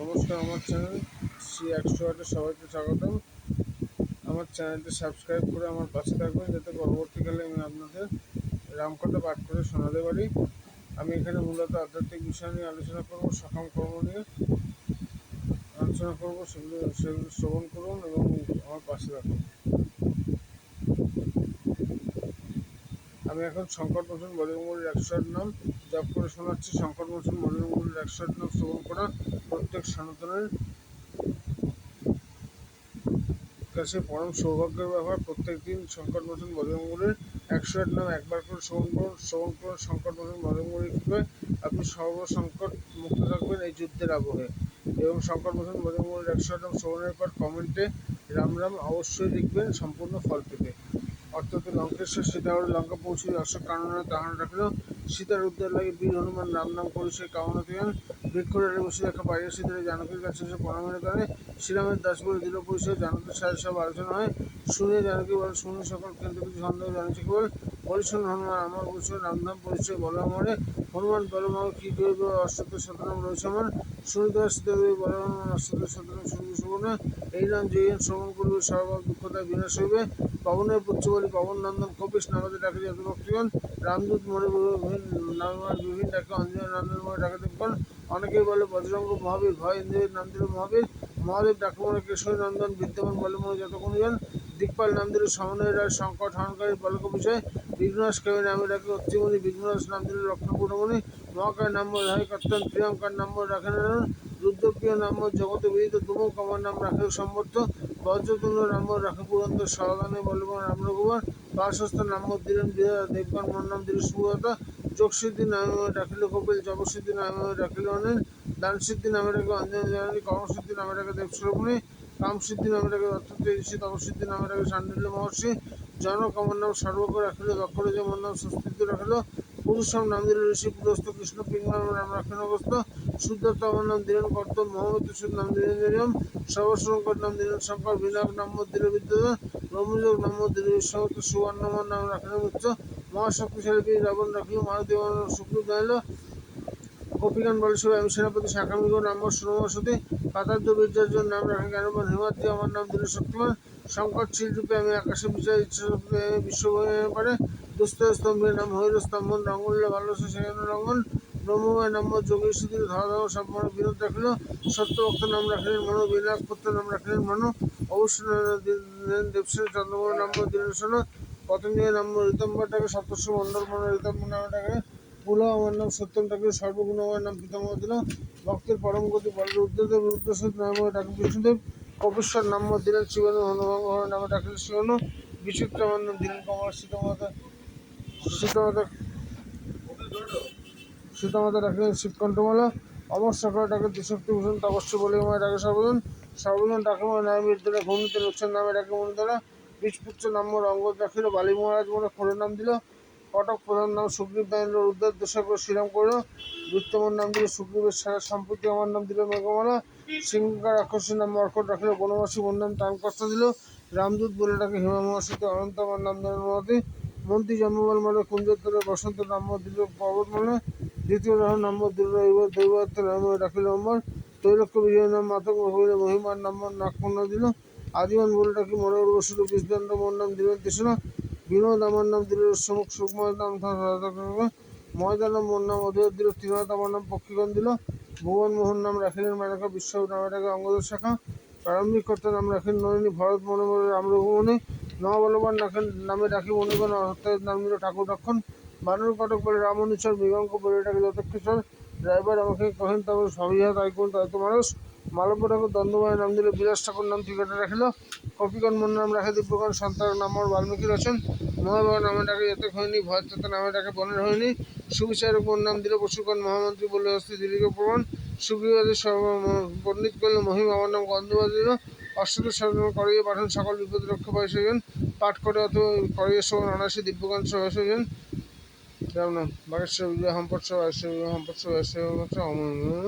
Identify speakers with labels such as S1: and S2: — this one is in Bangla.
S1: নমস্কার, আমার চ্যানেল শ্রী 108-এ সবাইকে স্বাগতম। আমার চ্যানেলটি সাবস্ক্রাইব করে আমার পাশে থাকবেন, যাতে পরবর্তীকালে আমি আপনাদের রামকথা পাঠ করে শোনাতে পারি। আমি এখানে মূলত আধ্যাত্মিক বিষয় নিয়ে আলোচনা করব, সকাম কর্ম নিয়ে আলোচনা করব। সেগুলো শ্রবণ করুন এবং আমার পাশে রাখুন। আমি এখন সংকটমোচন বজরংবলীর 108 নাম জপ করে শোনাচ্ছি। সংকটমোচন বজরংবলীর 108 নাম শ্রবণ করা প্রত্যেক সনাতনের কাছে পরম সৌভাগ্যের ব্যাপার। প্রত্যেক দিন সংকটমোচন বজরংবলীর 108 নাম একবার করে শ্রবণ করুন। সংকটমোচন বজরংবলীর কৃপায় আপনি সর্বসংকট মুক্ত থাকবেন এই যুদ্ধের আবহে। এবং সংকটমোচন বজরংবলীর 108 নাম শ্রবণের পর কমেন্টে রাম রাম অবশ্যই লিখবেন সম্পূর্ণ ফল পেতে। অর্থাৎ লঙ্কেশ্বর সীতাহর লঙ্কা পৌঁছে দর্শক কাননে তাহার রাখিল, সীতার উদ্ধার লাগে বীর হনুমান রাম নাম করিছে কামনা দিলেন। বৃক্ষরারে বসে দেখা পাইয়া সীতারে জানকীর কাছে এসে প্রণামের কারণে শ্রীরামের দাস বলে দিল পরিচয়। জানকীর সাথে সব আলোচনা হয়, শুনে জানকী বলে শুনে সকল কিন্তু কিছু সন্দেহ জানিছে কেবল বলিশুন হনুমান আমার পরিচয় রামধাম পরিচয় বলো আমারে। হনুমান বলো মাও কি করিব অষ্টতে শতনাম রয়েছে আমার, শুনিতে সীতা দেবী বলো হনুমান অষ্টতে শতনাম শুনিবে সুবর্ণা। এই নাম যেদিন শ্রবণ করবে সর্ব দুঃখতায় বিনাশ হইবে। পবনের পুত্র বলি পবন নন্দন কপিস নামাতে ডাকে যত ভক্তিগণ, রামদূত মনে বিভিন্ন ডাকে অঞ্জয় নন্দন মনে ডাকে দেখবেন। অনেকেই বলে বজরঙ্গ মহাবীর, ভয় ইন্দ্রের নাম দিল মহাবীর। মহাদেব ডাকে মনে কেশরী নন্দন, বিদ্যমান বলে মনে যত গুণজন। দিকপাল নাম দিল সমন্বয় রায়, সংকট হনকারী বলক বিষয়। বিঘ্নাশ কবি নামে ডাকে অত্রিমণি, বিঘ্নাশ নাম দিল লক্ষ্মণপূর্ণমণি। মহাকায় নম্বর হয় কর্তন, প্রিয়ঙ্কার নম্বর রাখেন রুদ্রপ্রিয় নম্বর জগতে বিদিত, তুমুক আমার নাম রাখে সম্বর্ধ। বজ্রতুল্য নম্বর রাখে পুরন্ত, সাবধানে বলবান রাম রঘুবর। বাসস্থ নম্বর দিলেন বিধাতা, দেবগণ মন নাম দিল সুব্রত। যোগসিদ্ধি নামে ডাকিল কপিল, জপসিদ্ধি নামে ডাকিল অনিল। দানসিদ্ধি নামে ডাকে অঞ্জন জানানি, কর্মসিদ্ধি নামে ডাকে দেবশ্রবণী। কামসিদ্ধি নামে ডাকে অত্যন্ত ঋষি, তপসিদ্ধি নামে ডাকে সান্ডিল্য মহর্ষি। জনক আমার নাম সর্বক রাখিল, দক্ষরে যে মন নাম সুস্থিত রাখিল। পুরুষম নাম দিল ঋষি পুরস্ত, কৃষ্ণ পিঙ্গল নাম রাখেন অগস্ত। শুদ্ধত্ব আমার নাম দিলেন কর্ত, মোহাম্মদ সুদ নাম দিলেন নিয়ম। সর্বশঙ্কর নাম দিলেন শঙ্কর, বিনায়ক নাম দিল বিদ্যুৎ। ব্রহ্মযোগ নাম দিল বিশ্বমত, সুবর্ণমন নাম রাখেন মিত্র। মহাশক্তিশালী বীর রাবণ রাখিল, মারুতি শুক্র জানিল। কপিগান বলে সবাই আমি সেনাপতি শাখামিগো নাম সুরমসতী। পাতার্য বীর্যার্য নাম রাখেন জ্ঞানবান, হিমাদ্রি আমার নাম দিল শক্তিমান। সংকট ছিল রূপে আমি আকাশে বিচার ইচ্ছা বিশ্ব পারে। দুস্থ স্তম্ভের নাম হইল স্তম্ভন, রঙ্গল ভালোবাসা সেখানে রঙ্গন। ব্রহ্মময় নাম যোগী সুধীর ধরা সব মনে বিনোদ রাখিল। সত্যভক্ত নাম রাখিলেন মনো, বিনায়ক পুত্র নাম রাখিলেন মনো। অবশ্য দেবসেন চন্দ্রমোহন নাম দিলেন শোনো। পতঞ্জয় নাম ঋতম্বর ডাকে, সপ্তর্ষি মণ্ডল মনে ঋতম্বর নামে ডাকে। পুলহ আমার নাম সত্যম ডাকে, সর্বগুণময় নাম পিতামহ দিল। ভক্তের পরম গতি বলে রুদ্রদেব, রুদ্রসূত নামে ডাকে বিষ্ণুদেব। কপিশ্বর নাম দিলেন শিবানু, হনুভঙ্গ নামে ডাকিলেন শিবানু। বিচিত্র আমার নাম দিলেন কমল, সীতামাতা ডাকিলেন শিবকণ্ঠমালা। অমর সকালে ডাকে ত্রিশক্তিভূষণ, তপস্বী বলে আমার ডাকে সর্বজন। সর্বজন ডাকে মনে নামে বিদ্যালয়, ঘূর্ণিতে লোচ্ছন নামে ডাকে মণিদ্বারা। বিষপুত্র নাম অঙ্গদ রাখিল, বালী মহারাজ মনে খোরের নাম দিল। কটক প্রধান নাম সুগ্রীব দাঁড়িল, রুদ্রের দোষা করে শ্রীরাম করল। বৃত্তমর নাম দিল সুগ্রীবের সারা সম্পত্তি আমার নাম দিল মেঘমালা। সিংহকার রাক্ষসীর নাম মর্কট রাখিল, বনবাসী মোর নাম টান কষ্ট দিল। রামদূত বলে ডাকে হিমা মহাশীতে, অনন্ত আমার নাম দিল মহাতি। মন্ত্রী জন্মবল মানে কুঞ্জোত্তরে, বসন্ত নাম দিল পর্বত মানে। দ্বিতীয় রাহুর নাম দিল দৈবাত্য নাম রাখিল অম্বর। তৈলক্য বিজয় নাম মাতক মহিমার নাম নাগপন্ন দিল। আজীবন বলে ডাকি মনোর বসুল, বিষদণ্ড মোর নাম দিলেন তৃষ্ণা। বিনোদ আমার নাম দিল সমুখ, সুখময় নাম ময়দানম মোর নাম অধীর দিল। ত্রিনাথ আমার নাম পক্ষীগণ দিল। ভুবন মোহন নাম রাখিলেন মেনকা, বিশ্ব নামে ডাকে অঙ্গদের শাখা। প্রারম্ভিক কর্তা নাম রাখেন নয়নী, ভরত মনে মনে রাম রঘুমণি। নবলবান নামে ডাকি মণিগণ, হত্যার নাম দিল ঠাকুর রক্ষণ। বানর কটক বলে রামনুচর, মৃগাঙ্ক বলে ডাকে যতক্ষেশ্বর। ড্রাইভার আমাকে কহেন তারপর সবই হাত আইকুন তাই তো মানুষ। মালব্য ঠাকুর দ্বন্দ্বময় নাম দিল, বিলাস ঠাকুর নাম ঠিকানা রাখিল। কপিগণ মোর নাম রাখে দিব্যগণ, সন্তান নাম বাল্মীকি রচন। মহাবাবা নামে ডাকে যেতে হয়নি, ভয়ততা নামে ডাকে বনের হয়নি। সুবিচারক মোর নাম দিল পশুগণ, মহামন্ত্রী বলে হস্তি দীর্ঘ প্রমাণ। সুগ্রীবাদের পণ্ডিত করল মহিম আমার নাম গন্ধবাদ দিল। অষ্টদ সাধন করিয়ে পাঠান, সকল বিপদ রক্ষা পাই সেজন। পাঠ করে অথবা করিয়ে সমান অনাসী দিব্যগণ সবাই সেজন। রাম নাম বাগেশ্বর বিজয় সম্পর্ক, বাগেশ্বর বিজয় সম্পর্ক, বাগেশ্বর অমর।